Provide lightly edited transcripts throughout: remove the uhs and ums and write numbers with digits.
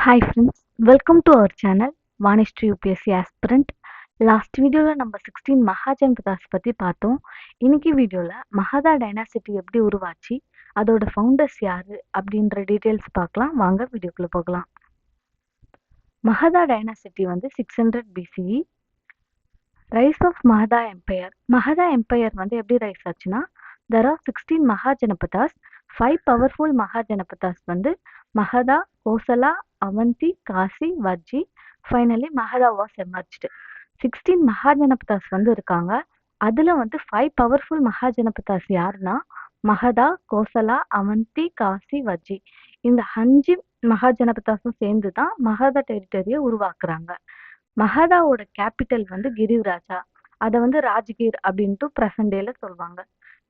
Hi friends, welcome to our channel Vanish to UPSC Aspirant. Last வீடியோவில் நம்ம 16 மகாஜனபதாஸ் பற்றி பார்த்தோம். இன்னைக்கு வீடியோவில் மகதா டைனாசிட்டி எப்படி உருவாச்சு, அதோட ஃபவுண்டர்ஸ் யாரு அப்படின்ற டீட்டெயில்ஸ் பார்க்கலாம். வாங்க வீடியோக்குள்ள போகலாம். மகதா டைனாசிட்டி வந்து 600 BCE. Rise of Magadha empire. Magadha empire வந்து எப்படி ரைஸ் ஆச்சுன்னா, there are 16 Mahajanapadas. 5 powerful Mahajanapadas வந்து Magadha, Kosala, Avanti, Kashi, Vajji. Finally Magadha was emerged. 16 Mahajanapadas வந்து இருக்காங்க. அதுல வந்து 5 பவர்ஃபுல் மகாஜனபதாஸ் யாருன்னா மகதா, கோசலா, அவந்தி, காசி, வஜ்ஜி. இந்த 5 மகாஜனபதாஸும் சேர்ந்து தான் மகதா டெரிட்டரியை உருவாக்குறாங்க. மகதாவோட கேபிட்டல் வந்து கிரிராஜா. அதை வந்து ராஜ்கீர் அப்படின்ட்டு பிரசன்ட் டேல சொல்லுவாங்க.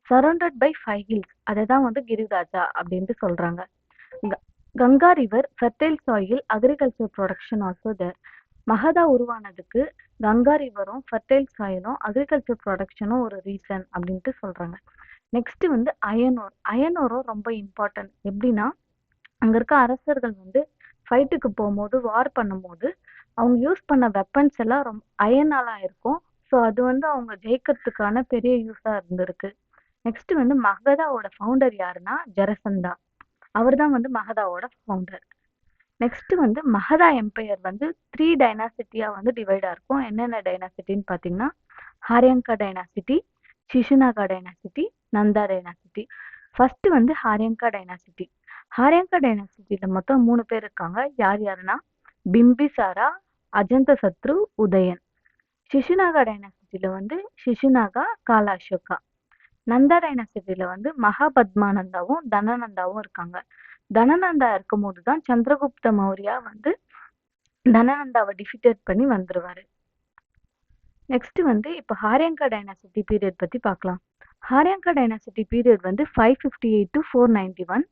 சரௌண்டட் பை 5 ஹில்ஸ், அதை தான் வந்து கிரிராஜா அப்படின்ட்டு சொல்றாங்க. Ganga river, fertile soil, agriculture production also there. Magadha உருவானதுக்கு கங்கா ரிவரும் ஃபெர்டைல் சாயிலும் அக்ரிகல்ச்சர் ப்ரொடக்ஷனும் ஒரு ரீசன் அப்படின்ட்டு சொல்றாங்க. நெக்ஸ்ட் வந்து அயனோர். அயனோரும் ரொம்ப இம்பார்ட்டன்ட். எப்படின்னா, அங்க இருக்க அரசர்கள் வந்து ஃபைட்டுக்கு போகும்போது, வார் பண்ணும்போது அவங்க யூஸ் பண்ண வெப்பன்ஸ் எல்லாம் ரொம்ப அயனாலா இருக்கும். ஸோ அது வந்து அவங்க ஜெயிக்கிறதுக்கான பெரிய யூஸா இருந்திருக்கு. நெக்ஸ்ட் வந்து மகதாவோட ஃபவுண்டர் யாருன்னா ஜரசந்தா. அவர் தான் வந்து மகதாவோட ஃபவுண்டர். நெக்ஸ்ட் வந்து மகதா எம்பையர் வந்து 3 டைனாசிட்டியா வந்து டிவைடா இருக்கும். என்னென்ன டைனாசிட்டின்னு பார்த்தீங்கன்னா, Haryanka dynasty, Shishunaga dynasty, Nanda dynasty. First வந்து ஹாரியங்கா டைனாசிட்டி. ஹாரியங்கா டைனாசிட்டியில மொத்தம் 3 பேர் இருக்காங்க. யார் யாருன்னா பிம்பிசாரா, அஜந்த சத்ரு, உதயன். சிஷுனாகா டைனாசிட்டியில வந்து சிஷுனாகா, கால அசோகா. நந்தா டைனாசிட்டியில வந்து மகாபத்மானந்தாவும் தனநந்தாவும் இருக்காங்க. தனநந்தா இருக்கும்போது தான் சந்திரகுப்த மௌரியா வந்து தனநந்தாவை டிஃபிட்டட் பண்ணி வந்துருவாரு. நெக்ஸ்ட் வந்து இப்போ ஹாரியங்கா டைனாசிட்டி பீரியட் பத்தி பார்க்கலாம். ஹாரியங்கா டைனாசிட்டி பீரியட் வந்து 558 to 491.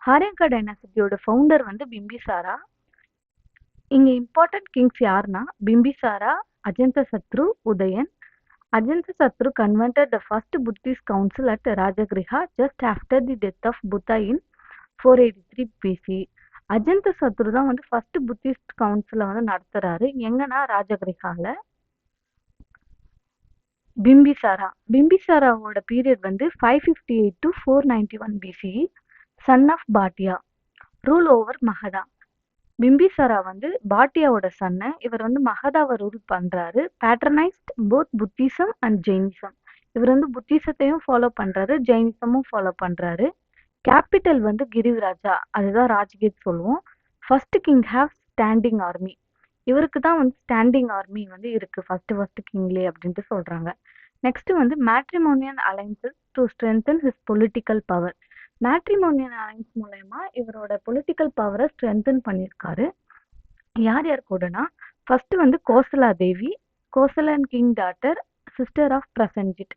ஹாரியங்கா டைனாசிட்டியோட ஃபவுண்டர் வந்து பிம்பிசாரா. இங்க இம்பார்ட்டன்ட் கிங்ஸ் யாருன்னா பிம்பிசாரா, அஜந்த சத்ரு, Udayan. Ajanta Satru converted the first Buddhist council at Rajagriha just after the death of Buddha in 483 BC. Ajantha சத்ரு தான் வந்து ஃபர்ஸ்ட் புத்திஸ்ட் கவுன்சிலை வந்து நடத்துறாரு. எங்கன்னா ராஜகிரிகால. பிம்பிசாராவோட பீரியட் வந்து 558 to 491 BCE. Son of Bhattiya, rule over Magadha. Bimbisara வந்து பாட்டியாவோட சன்னு. இவர் வந்து மகதாவை ரூல் பண்றாரு. Patronised both Buddhism and Jainism. இவர் வந்து புத்திசத்தையும் ஃபாலோ பண்றாரு, ஜெயினிசமும் ஃபாலோ பண்றாரு. கேபிட்டல் வந்து கிரிராஜா, அதுதான் ராஜ்கீர் சொல்லுவோம். First king have standing army. இவருக்கு தான் வந்து ஸ்டாண்டிங் ஆர்மி வந்து இருக்கு ஃபர்ஸ்ட் கிங்லே அப்படின்ட்டு சொல்றாங்க. நெக்ஸ்ட் வந்து matrimonial alliances to strengthen his political power. Matrimonial alliance மூலயமா இவரோட பொலிட்டிக்கல் பவரை ஸ்ட்ரென்தன் பண்ணியிருக்காரு. யார் யார் கூடனா, ஃபர்ஸ்ட் வந்து Kosala Devi, Kosalan king daughter, sister of Prasenjit.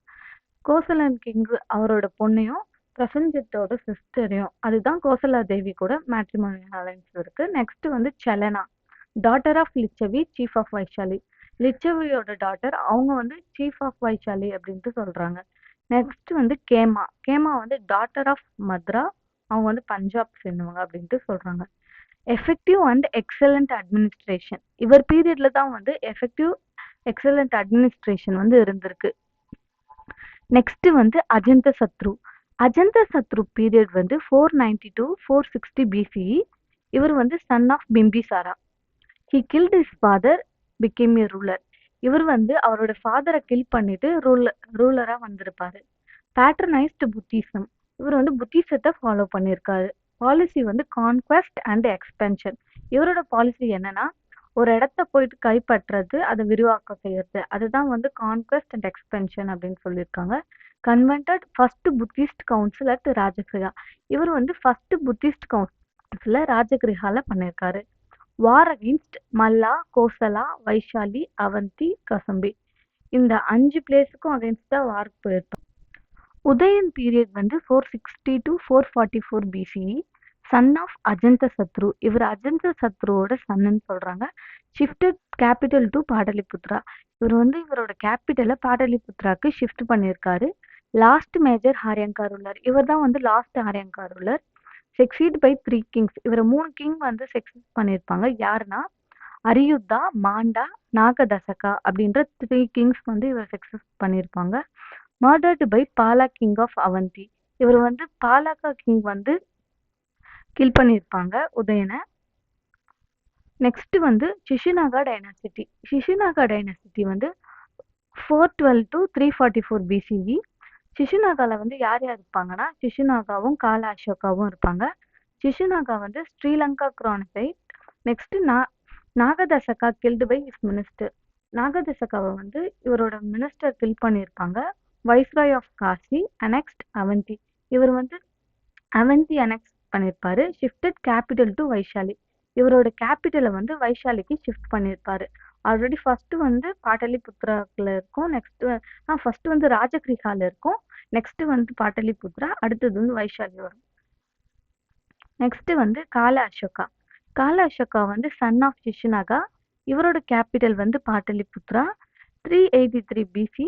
Kosalan king அவரோட பொண்ணையும் பிரசன்ஜித்தோட சிஸ்டரையும், அதுதான் கோசலா தேவி கூட மேட்ரிமோனியல் அலைன்ஸ் இருக்கு. நெக்ஸ்ட் வந்து Chellana, daughter of Licchavi, chief of Vaishali. லிச்சவியோட டாட்டர், அவங்க வந்து சீஃப் ஆஃப் வைஷாலி அப்படின்ட்டு சொல்றாங்க. நெக்ஸ்ட் வந்து கேமா. கேமா வந்து டாட்டர் ஆஃப் மத்ரா, அவங்க வந்து பஞ்சாப் சேர்ந்தவங்க அப்படின்ட்டு சொல்றாங்க. Effective and excellent administration. இவர் பீரியட்ல தான் வந்து எஃபெக்டிவ் எக்ஸலண்ட் அட்மினிஸ்ட்ரேஷன் வந்து இருந்திருக்கு. நெக்ஸ்ட் வந்து அஜந்த சத்ரு. அஜந்த சத்ரு பீரியட் வந்து 490 to 460 BCE. இவர் வந்து son of Bimbisara. He killed his father, became a ruler. இவர் வந்து அவரோட ஃபாதரை கில் பண்ணிட்டு ரூலரா வந்திருப்பாரு. Patronised Buddhism. இவர் வந்து புத்திசத்தை ஃபாலோ பண்ணியிருக்காரு. பாலிசி வந்து கான்குவெஸ்ட் அண்ட் எக்ஸ்பென்ஷன். இவரோட பாலிசி என்னன்னா, ஒரு இடத்த போயிட்டு கைப்பற்றுறது, அதை விரிவாக்கம் செய்யறது, அதுதான் வந்து கான்குவெஸ்ட் அண்ட் எக்ஸ்பென்ஷன் அப்படின்னு சொல்லியிருக்காங்க. கன்வென்டட் first Buddhist council at Rajagriha. இவர் வந்து ஃபர்ஸ்ட் புத்திஸ்ட் கவுன்சில ராஜகிரிஹால பண்ணியிருக்காரு. வார் அகெயின்ஸ்ட் மல்லா, கோசலா, வைஷாலி, அவந்தி, கசம்பி. இந்த 5 பிளேஸுக்கும் அகெயின்ஸ்டா வார் போயிருப்பாங்க. உதயன் பீரியட் வந்து 460 to 444 BCE. Son of Ajatashatru. இவர் அஜந்த சத்ருவோட சன்னு சொல்றாங்க. Shifted capital to Pataliputra. இவர் வந்து இவரோட கேபிட்டலை பாடலிபுத்ராக்கு ஷிஃப்ட் பண்ணியிருக்காரு. Last major Haryanka ruler. இவர் தான் வந்து last Haryanka ruler. Succeeded by 3 kings. இவர் 3 கிங் வந்து சக்சஸ் பண்ணியிருப்பாங்க. யாருன்னா அரியுத்தா, மாண்டா, நாகதசகா அப்படின்ற 3 கிங்ஸ் வந்து இவர் சக்சஸ் பண்ணியிருப்பாங்க. Murdered by Bala king of Avanti. இவர் வந்து பாலாக்கா கிங் வந்து கில் பண்ணியிருப்பாங்க உதயனை. நெக்ஸ்ட் வந்து சிஷுநாகா டைனாசிட்டி. சிஷுநாகா டைனாசிட்டி வந்து 412 to 344 BCE. சிஷுநாகால வந்து யார் யார் இருப்பாங்கன்னா சிஷுநாகாவும் கால அசோகாவும் இருப்பாங்க. சிஷுநாகா வந்து ஸ்ரீலங்கா குரானசைட். Next Nagadasaka killed by his minister. நாகதசகாவை வந்து இவரோட மினிஸ்டர் கில் பண்ணியிருப்பாங்க. Viceroy of Kashi annexed Avanti. இவர் வந்து அவந்தி அனெக்ஸ் பண்ணியிருப்பாரு. Shifted capital to Vaishali. இவரோட கேபிட்டலை வந்து வைஷாலிக்கு ஷிஃப்ட் பண்ணியிருப்பாரு. ஆல்ரெடி ஃபர்ஸ்ட் வந்து பாட்டலிபுத்ரால இருக்கும். நெக்ஸ்ட் ஃபர்ஸ்ட் வந்து ராஜகிரிகால இருக்கும். நெக்ஸ்ட் வந்து பாட்டலிபுத்ரா, அடுத்தது வந்து வைஷாலி வரும். நெக்ஸ்ட் வந்து கால அசோகா. கால அசோகா வந்து சன் ஆஃப் சிஷுநாகா. இவரோட கேபிட்டல் வந்து பாட்டலிபுத்ரா. 383 BC.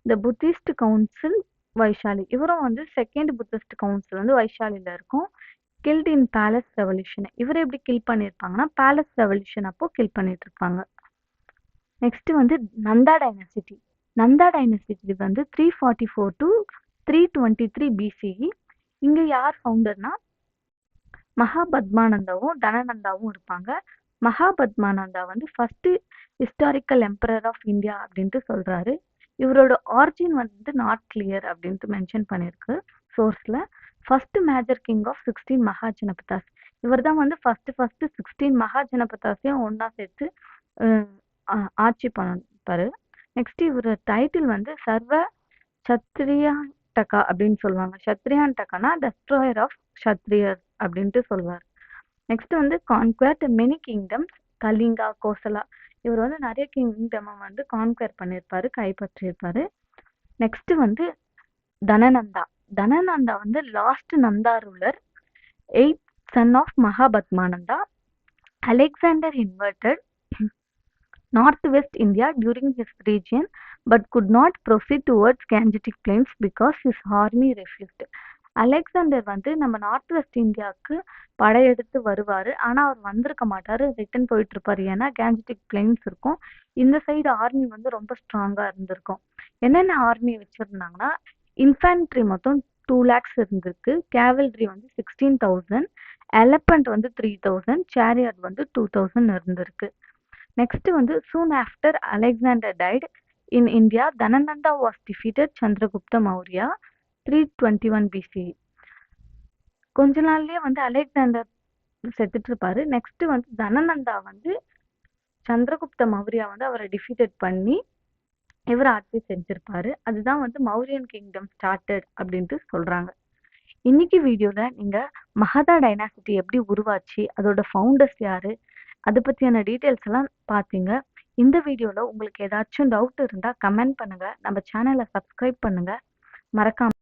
த புத்திஸ்ட் கவுன்சில் வைஷாலி. இவரும் வந்து செகண்ட் புத்திஸ்ட் கவுன்சில் வந்து வைஷாலியில் இருக்கும். கில்ட் இன் பேலஸ் ரெவல்யூஷன். இவர் எப்படி கில் பண்ணியிருப்பாங்கன்னா பேலஸ் ரெவல்யூஷன் அப்போ கில் பண்ணிட்டு இருப்பாங்க. நெக்ஸ்ட் வந்து நந்தா டைனாசிட்டி. நந்தா டைனாசிட்டி வந்து 344 to 323 BCE. இங்க யார் ஃபவுண்டர்னா மகாபத்மானந்தாவும் தனநந்தாவும் இருப்பாங்க. மகாபத்மானந்தா வந்து first historical emperor of India அப்படின்ட்டு சொல்றாரு. இவரோட ஆரிஜின் வந்து நாட் கிளியர் அப்படின்ட்டு மென்ஷன் பண்ணியிருக்கு சோர்ஸ்ல. First major king of 16 Mahajanapadas. இவர் தான் வந்து ஃபர்ஸ்ட் 16 மகாஜனபதாஸையும் ஒன்னா சேர்த்து ஆட்சி பண்ணிப்பாரு. நெக்ஸ்ட் இவர் டைட்டில் வந்து சர்வ சத்ரியாண்டகா அப்படின்னு சொல்லுவாங்க. சத்ரியாண்டகானா டெஸ்ட்ராயர் ஆஃப் சத்ரியர் அப்படின்ட்டு சொல்லுவார். நெக்ஸ்ட் வந்து conquered many kingdoms, Kalinga, Kosala. இவர் வந்து நிறைய கிங்டம் வந்து கான்குவர் பண்ணியிருப்பாரு, கைப்பற்றியிருப்பாரு. நெக்ஸ்ட் வந்து தனநந்தா. தனநந்தா வந்து last Nanda ruler, 8th son of Mahapadmananda. Alexander invaded northwest India during his region but could not proceed towards Gangetic Plains because his army refused. Alexander வந்து நம்ம நார்த் வெஸ்ட் இந்தியாவுக்கு படையெடுத்து வருவார். ஆனால் அவர் வந்திருக்க மாட்டார், ரிட்டன் போயிட்டு இருப்பார். ஏன்னா கேஞ்சட்டிக் பிளைன்ஸ் இருக்கும். இந்த சைடு ஆர்மி வந்து ரொம்ப ஸ்ட்ராங்காக இருந்திருக்கும். என்னென்ன ஆர்மி வச்சுருந்தாங்கன்னா இன்ஃபேன்ட்ரி மொத்தம் 2 lakhs இருந்திருக்கு. கேவல்ரி வந்து 16,000, எலப்பண்ட் வந்து 3,000, சேரியட் வந்து 2,000 இருந்திருக்கு. நெக்ஸ்ட் வந்து soon after Alexander died in India, Dhanananda was defeated Chandragupta Maurya 321 BCE. கொஞ்ச நாள்லயே வந்து அலெக்சாண்டர் செத்துட்டு இருப்பாரு. நெக்ஸ்ட் வந்து தனநந்தா வந்து சந்திரகுப்த மௌரியா வந்து அவரை டிஃபீட்டட் பண்ணி இவர் ஆட்சி செஞ்சிருப்பாரு. அதுதான் வந்து மௌரியன் கிங்டம் ஸ்டார்டட் அப்படின்ட்டு சொல்றாங்க. இன்னைக்கு வீடியோல நீங்க மகதா டைனாசிட்டி எப்படி உருவாச்சு, அதோட ஃபவுண்டர்ஸ் யாரு, அதை பற்றியான டீட்டெயில்ஸ் எல்லாம் பார்த்தீங்க. இந்த வீடியோவில் உங்களுக்கு ஏதாச்சும் டவுட் இருந்தால் கமெண்ட் பண்ணுங்கள். நம்ம சேனலை சப்ஸ்கிரைப் பண்ணுங்கள். மறக்காம